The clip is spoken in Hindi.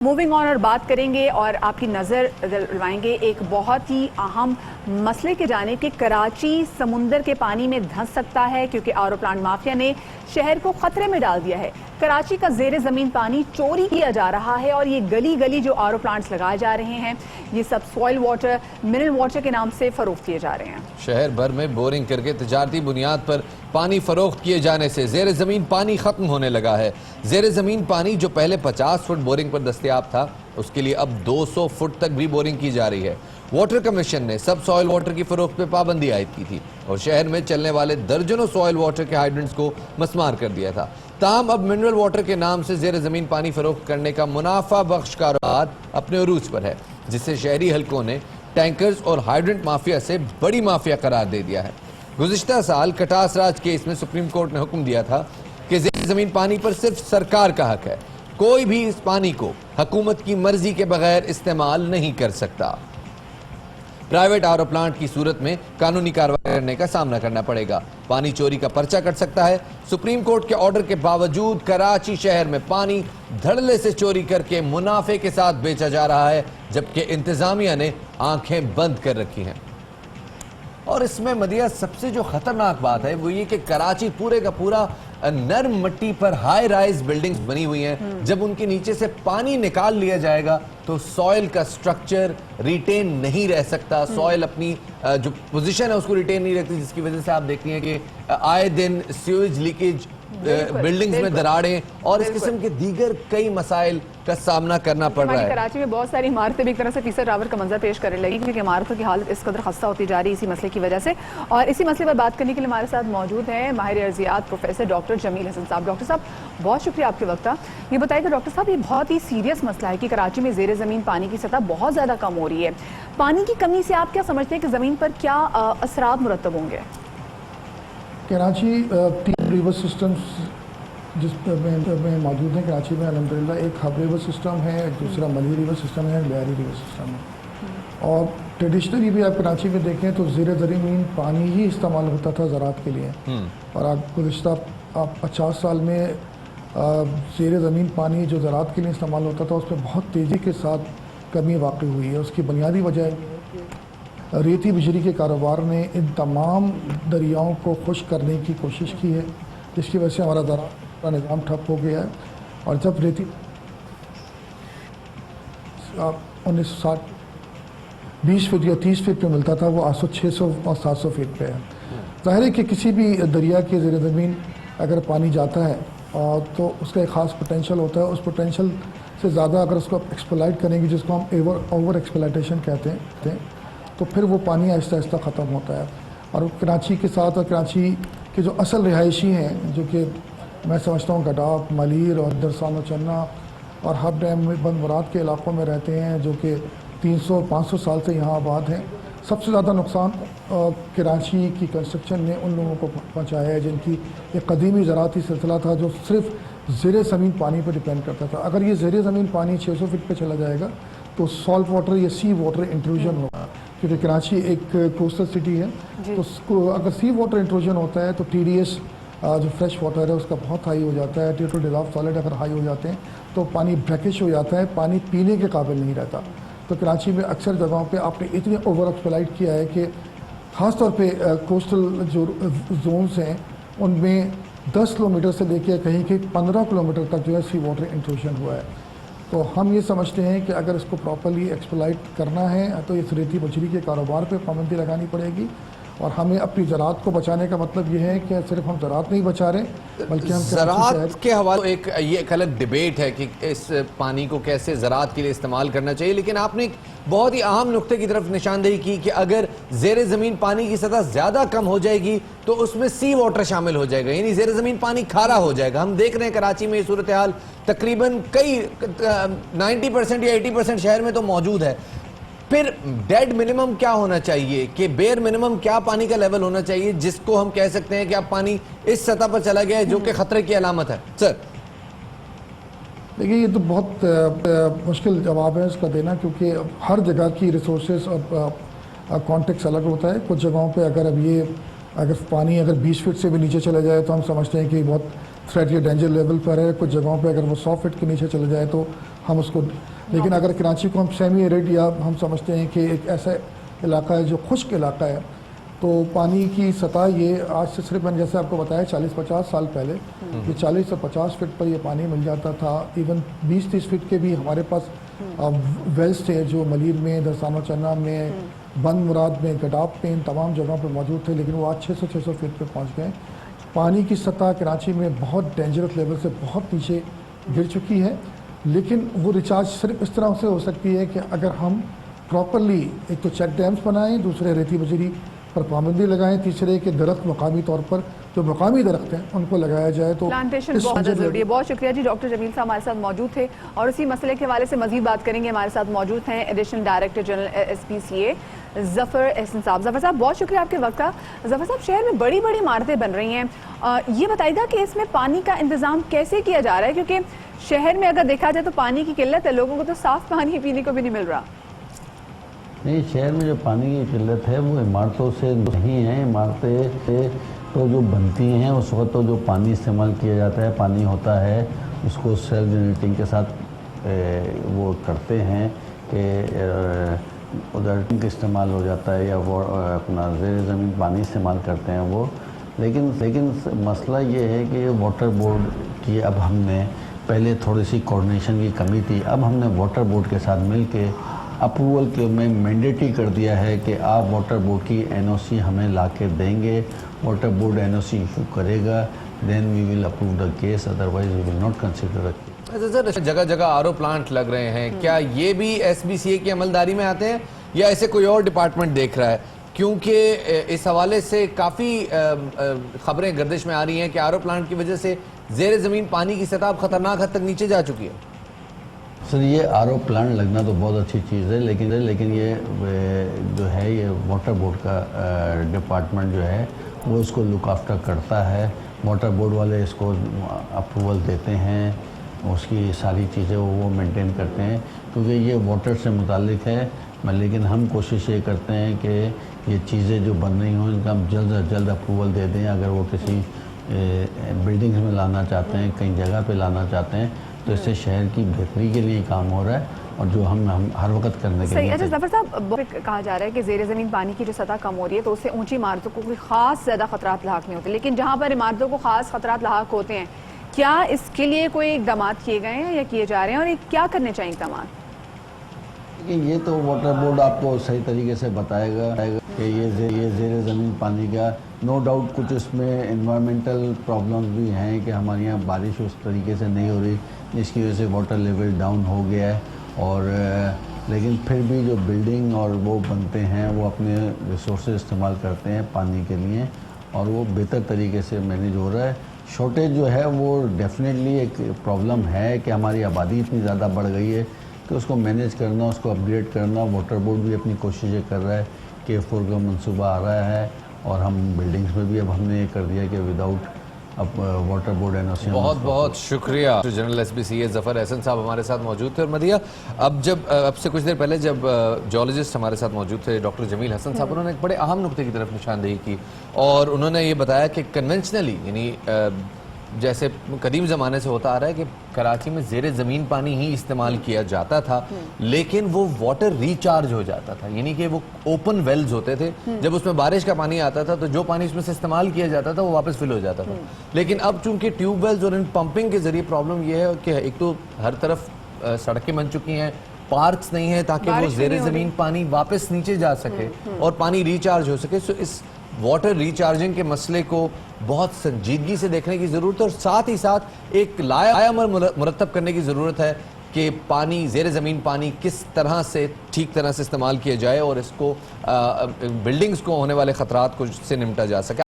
मूविंग ऑन और बात करेंगे और आपकी नज़र दिलवाएंगे एक बहुत ही अहम मसले के जाने कि कराची समुंदर के पानी में धंस सकता है क्योंकि आर ओ प्लांट माफिया ने शहर को खतरे में डाल दिया है। कराची का जेर ज़मीन पानी चोरी किया जा रहा है और ये गली गली जो आर ओ प्लांट्स लगाए जा रहे हैं ये सब सॉइल वाटर, मिनरल वाटर के नाम से फरोख्त किए जा रहे हैं। शहर भर में बोरिंग करके तिजारती बुनियाद पर पानी फरोख्त किए जाने से जेर ज़मीन पानी खत्म होने लगा है। जेर ज़मीन पानी जो पहले 50 फुट बोरिंग पर दस्तयाब था उसके लिए अब 200 फुट तक भी बोरिंग की जा रही है। वाटर कमीशन ने सब सॉइल वाटर की फरोख्त पर पाबंदी आयद की थी और शहर में चलने वाले दर्जनों सॉइल वाटर के हाइड्रेंट्स को मस्मार कर दिया था। ताहम अब मिनरल वाटर के नाम से जेर ज़मीन पानी फरोख्त करने का मुनाफा बख्श कारोबार अपने उरूज पर है, जिससे शहरी हलकों ने टैंकर्स और हाइड्रेंट माफिया से बड़ी माफिया करार दे दिया है। गुज़िश्ता साल कटास राज केस में सुप्रीम कोर्ट ने हुक्म दिया था कि जेर ज़मीन पानी पर सिर्फ सरकार का हक है, कोई भी इस पानी को हुकूमत की मर्जी के बगैर इस्तेमाल नहीं कर सकता। प्राइवेट आर ओ प्लांट की सूरत में कानूनी कार्रवाई करने का सामना करना पड़ेगा, पानी चोरी का पर्चा कट सकता है। सुप्रीम कोर्ट के ऑर्डर के बावजूद कराची शहर में पानी धड़ल्ले से चोरी करके मुनाफे के साथ बेचा जा रहा है, जबकि इंतजामिया ने आंखें बंद कर रखी हैं। और इसमें मदिया सबसे जो खतरनाक बात है वो ये कि कराची पूरे का पूरा नर्म मिट्टी पर हाई राइज बिल्डिंग्स बनी हुई हैं। जब उनके नीचे से पानी निकाल लिया जाएगा तो सॉइल का स्ट्रक्चर रिटेन नहीं रह सकता, सॉइल अपनी जो पोजीशन है उसको रिटेन नहीं रखती, जिसकी वजह से आप देखती हैं कि आए दिन सीवेज लीकेज, बिल्डिंग्स में दरारें और इस किस्म के दीगर कई मसाइल का सामना करना पड़ रहा है। कराची में बहुत सारी इमारतें भी एक तरह से फीसद टावर का मंजर पेश करने लगी क्योंकि इमारतों की हालत इस कदर खस्ता होती जा रही है इसी मसले की वजह से। और इसी मसले पर बात करने के लिए हमारे साथ मौजूद हैं माहिर अर्जियात प्रोफेसर डॉक्टर जमील हसन साहब। डॉक्टर साहब बहुत शुक्रिया आपके वक्त का। ये बताइए डॉक्टर साहब, ये बहुत ही सीरियस मसला है कि कराची में जेर ज़मीन पानी की सतह बहुत ज़्यादा कम हो रही है। पानी की कमी से आप क्या समझते हैं कि ज़मीन पर क्या असरात मुरतब होंगे? कराची 3 रिवर सिस्टम्स जिसमें मौजूद हैं कराची में अल्हम्दुलिल्लाह। एक हब रिवर सिस्टम है, दूसरा मली रिवर सिस्टम है, लियारी रिवर सिस्टम है। और ट्रेडिशनली भी आप कराची में देखें तो ज़ेर ज़मीन पानी ही इस्तेमाल होता था ज़राअत के लिए। और आप गुज़िश्ता 50 साल में ज़ेर ज़मीन पानी जो ज़राअत के लिए इस्तेमाल होता था उसमें बहुत तेज़ी के साथ कमी वाक़ई हुई है। उसकी बुनियादी वजह रेती बिजली के कारोबार ने इन तमाम दरियाओं को खुश करने की कोशिश की है, जिसकी वजह से हमारा ज़राअत का निज़ाम ठप हो गया है। और जब रेती 1960 20 फीट या 30 फीट पे मिलता था वो आज 600 और 700 फीट पे है। ज़ाहिर है कि किसी भी दरिया के ज़ेर ज़मीन अगर पानी जाता है तो उसका एक ख़ास पोटेंशल होता है। उस पोटेंशल से ज़्यादा अगर उसको आप एक्सप्लॉइट करेंगे, जिसको हम ओवर एक्सप्लॉइटेशन कहते हैं, तो फिर वो पानी आहिस्ता आहिस्ता ख़त्म होता है। और कराची के साथ और कराची के जो असल रिहायशी हैं, जो कि मैं समझता हूँ गडाफ, मलीर और दरसान चन्ना और हब डैम में बंद मुराद के इलाक़ों में रहते हैं, जो कि 300-500 साल से यहाँ आबाद हैं। सबसे ज़्यादा नुकसान कराची की कंस्ट्रक्शन ने उन लोगों को पहुँचाया है जिनकी एक कदीमी ज़राअती सिलसिला था जो सिर्फ ज़ेर ज़मीन पानी पर डिपेंड करता था। अगर ये ज़ेर ज़मीन पानी 600 फीट पर चला जाएगा तो सॉल्ट वाटर या सी वाटर इंट्रूजन होगा, क्योंकि कराची एक कोस्टल सिटी है। तो अगर सी वाटर इंट्रूजन होता है तो TDS जो फ्रेश वाटर है उसका बहुत हाई हो जाता है। T2 डिज़ॉल्व सॉलिड अगर हाई हो जाते हैं तो पानी ब्रैकिश हो जाता है, पानी पीने के काबिल नहीं रहता। तो कराची में अक्सर जगहों पे आपने इतने ओवर एक्सप्लॉइट किया है कि ख़ास तौर पे कोस्टल जो जोन्स हैं उनमें 10 किलोमीटर से लेकर कहीं के 15 किलोमीटर तक जो है सी वाटर इंट्रूजन हुआ है। तो हम ये समझते हैं कि अगर इसको प्रॉपर्ली एक्सप्लॉइट करना है तो इस रेती मछली के कारोबार पे पाबंदी लगानी पड़ेगी। और हमें अपनी ज़राअत को बचाने का मतलब ये है कि सिर्फ हम ज़राअत नहीं बचा रहे बल्कि हम ज़राअत के हवाले एक अलग डिबेट है कि इस पानी को कैसे ज़राअत के लिए इस्तेमाल करना चाहिए, लेकिन आपने एक बहुत ही अहम नुक्ते की तरफ निशानदेही की कि अगर ज़ेर ज़मीन पानी की सतह ज़्यादा कम हो जाएगी तो उसमें सी वाटर शामिल हो जाएगा, यानी ज़ेर ज़मीन पानी खारा हो जाएगा। हम देख रहे हैं कराची में ये सूरत हाल तकरीबन कई 90% या 80% शहर में तो मौजूद है। फिर डेड मिनिमम क्या होना चाहिए कि बेयर मिनिमम क्या पानी का लेवल होना चाहिए जिसको हम कह सकते हैं कि अब पानी इस सतह पर चला गया है जो कि खतरे की अलामत है? सर देखिए, ये तो बहुत मुश्किल जवाब है इसका देना, क्योंकि हर जगह की रिसोर्सेज और कॉन्टेक्स्ट अलग होता है। कुछ जगहों पे अगर पानी 20 फीट से भी नीचे चला जाए तो हम समझते हैं कि बहुत थ्रेट या डेंजर लेवल पर है। कुछ जगहों पे अगर वो 100 फीट के नीचे चले जाए तो हम उसको, लेकिन अगर कराची को हम सेमी एरिड या हम समझते हैं कि एक ऐसा इलाका है जो खुश्क इलाका है, तो पानी की सतह ये आज से सिर्फ मैंने जैसे आपको बताया 40-50 साल पहले कि 40 से 50 फीट पर ये पानी मिल जाता था। इवन 20-30 फीट के भी हमारे पास वेल्स थे जो मलीर में, दरसाना चन्ना में, बंद मुराद में, गडाप में, इन तमाम जगहों पर मौजूद थे, लेकिन वो आज 600 फीट पर पहुँच गए। पानी की सतह कराची में बहुत डेंजरस लेवल से बहुत नीचे गिर चुकी है, लेकिन वो रिचार्ज सिर्फ इस तरह से हो सकती है कि अगर हम प्रॉपरली एक तो चेक डैम्स बनाएं, दूसरे रेती बजरी पर पाबंदी लगाएं, तीसरे के दरख्त मकामी तौर पर जो मकामी दरख्त हैं उनको लगाया जाए। तो प्लांटेशन बहुत जरूरी है। बहुत शुक्रिया जी, डॉक्टर जमील साहब हमारे साथ मौजूद थे और इसी मसले के हवाले से मजीद बात करेंगे। हमारे साथ मौजूद हैं additional director general SPCA Zafar Ehsan साहब। जफर साहब बहुत शुक्रिया आपके वक्त का। जफर साहब, शहर में बड़ी बड़ी इमारतें बन रही हैं, ये बताइएगा कि इसमें पानी का इंतजाम कैसे किया जा रहा है, क्योंकि शहर में अगर देखा जाए तो पानी की किल्लत है, लोगों को तो साफ पानी पीने को भी नहीं मिल रहा। नहीं, शहर में जो पानी की किल्लत है वो इमारतों से नहीं है। इमारतें तो जो बनती हैं उस वक्त तो जो पानी इस्तेमाल किया जाता है, पानी होता है, उसको सेल्फ जनरेटिंग के साथ वो करते हैं कि उधर इस्तेमाल हो जाता है या वो अपना ज़ेर ज़मीन पानी इस्तेमाल करते हैं वो। लेकिन मसला ये है कि वाटर बोर्ड की अब हमने, पहले थोड़ी सी कोऑर्डिनेशन की कमी थी, अब हमने वाटर बोर्ड के साथ मिल के अप्रूवल के में मैंडेटरी कर दिया है कि आप वाटर बोर्ड की NOC हमें ला के देंगे, वाटर बोर्ड NOC इशू करेगा, then we will approve the case, otherwise we will not consider it. अच्छा सर, जगह जगह RO प्लांट लग रहे हैं, क्या ये भी SBCA की अमलदारी में आते हैं या ऐसे कोई और डिपार्टमेंट देख रहा है? क्योंकि इस हवाले से काफ़ी खबरें गर्दिश में आ रही हैं कि RO प्लांट की वजह से ज़ेर ज़मीन पानी की सतह खतरनाक हद तक नीचे जा चुकी है। सर, ये RO प्लांट लगना तो बहुत अच्छी चीज़ है, लेकिन ये जो है ये वाटर बोर्ड का डिपार्टमेंट जो है वो इसको लुक आफ्टर करता है। वाटर बोर्ड वाले इसको अप्रूवल देते हैं, उसकी सारी चीज़ें वो मेंटेन करते हैं, क्योंकि ये वाटर से मुतालिक है। लेकिन हम कोशिश ये करते हैं कि ये चीज़ें जो बन रही हों इनका हम जल्द से जल्द अप्रूवल दे दें। अगर वो किसी बिल्डिंग्स में लाना चाहते हैं, कई जगह पे लाना चाहते हैं, तो इससे शहर की बेहतरी के लिए काम हो रहा है और जो हम हर वक्त करने के लिए। अच्छा जफर साहब, कहा जा रहा है कि ज़ेर ज़मीन पानी की जो सतह कम हो रही है तो उससे ऊंची इमारतों को कोई ख़ास ज़्यादा खतरात लाक नहीं होते, लेकिन जहाँ पर इमारतों को ख़ास खतरात लाक होते हैं, क्या इसके लिए कोई इक़दाम किए गए हैं या किए जा रहे हैं, और ये क्या करने चाहिए इक़दाम? ये तो वाटर बोर्ड आपको सही तरीके से बताएगा कि ये ज़ेर ज़मीन पानी का नो डाउट कुछ इसमें इन्वायरमेंटल प्रॉब्लम्स भी हैं कि हमारे यहाँ बारिश उस तरीके से नहीं हो रही, जिसकी वजह से वाटर लेवल डाउन हो गया है। और लेकिन फिर भी जो बिल्डिंग और वो बनते हैं वो अपने रिसोर्सेज इस्तेमाल करते हैं पानी के लिए और वो बेहतर तरीके से मैनेज हो रहा है। शॉर्टेज जो है वो डेफिनेटली एक प्रॉब्लम है कि हमारी आबादी इतनी ज़्यादा बढ़ गई है कि उसको मैनेज करना, उसको अपग्रेड करना, वाटर बोर्ड भी अपनी कोशिशें कर रहा है। K4 का मनसूबा आ रहा है और हम बिल्डिंग्स में भी अब हमने ये कर दिया कि विदाउट अब वाटर बोर्ड NOC। बहुत बहुत शुक्रिया। जनरल SPCA जफर एहसन साहब हमारे साथ मौजूद थे। और मदिया, अब से कुछ देर पहले जब जियोलॉजिस्ट हमारे साथ मौजूद थे डॉक्टर जमील हसन साहब, उन्होंने एक बड़े अहम नुक्ते की तरफ निशानदेही की और उन्होंने ये बताया कि कन्वेंशनली, यानी जैसे कदीम ज़माने से होता आ रहा है कि कराची में ज़ेरे ज़मीन पानी ही इस्तेमाल किया जाता था, लेकिन वो वाटर रिचार्ज हो जाता था, यानी कि वो ओपन वेल्स होते थे, जब उसमें बारिश का पानी आता था तो जो पानी उसमें से इस्तेमाल किया जाता था वो वापस फिल हो जाता था। लेकिन अब चूंकि ट्यूबवेल्स और इन पंपिंग के जरिए प्रॉब्लम ये है कि एक तो हर तरफ सड़कें बन चुकी हैं, पार्क्स नहीं है ताकि वो ज़ेरे ज़मीन पानी वापस नीचे जा सके और पानी रिचार्ज हो सके। सो इस वाटर रिचार्जिंग के मसले को बहुत संजीदगी से देखने की ज़रूरत है और साथ ही साथ एक लायामल मुरतब करने की ज़रूरत है कि पानी, ज़ेरे ज़मीन पानी किस तरह से ठीक तरह से इस्तेमाल किया जाए और इसको बिल्डिंग्स को होने वाले ख़तरात को से निपटा जा सके।